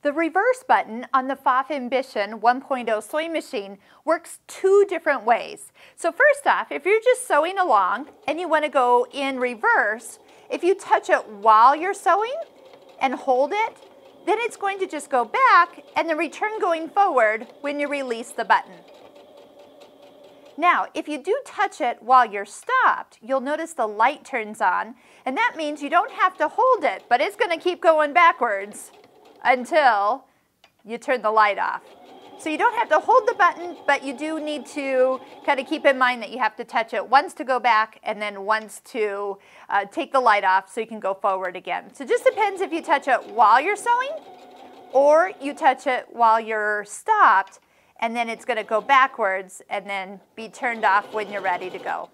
The reverse button on the Pfaff Ambition 1.0 sewing machine works two different ways. So first off, if you're just sewing along and you want to go in reverse, if you touch it while you're sewing and hold it, then it's going to just go back and then return going forward when you release the button. Now, if you do touch it while you're stopped, you'll notice the light turns on, and that means you don't have to hold it, but it's going to keep going backwards until you turn the light off. So you don't have to hold the button, but you do need to kind of keep in mind that you have to touch it once to go back and then once to take the light off so you can go forward again. So it just depends if you touch it while you're sewing or you touch it while you're stopped, and then it's going to go backwards and then be turned off when you're ready to go.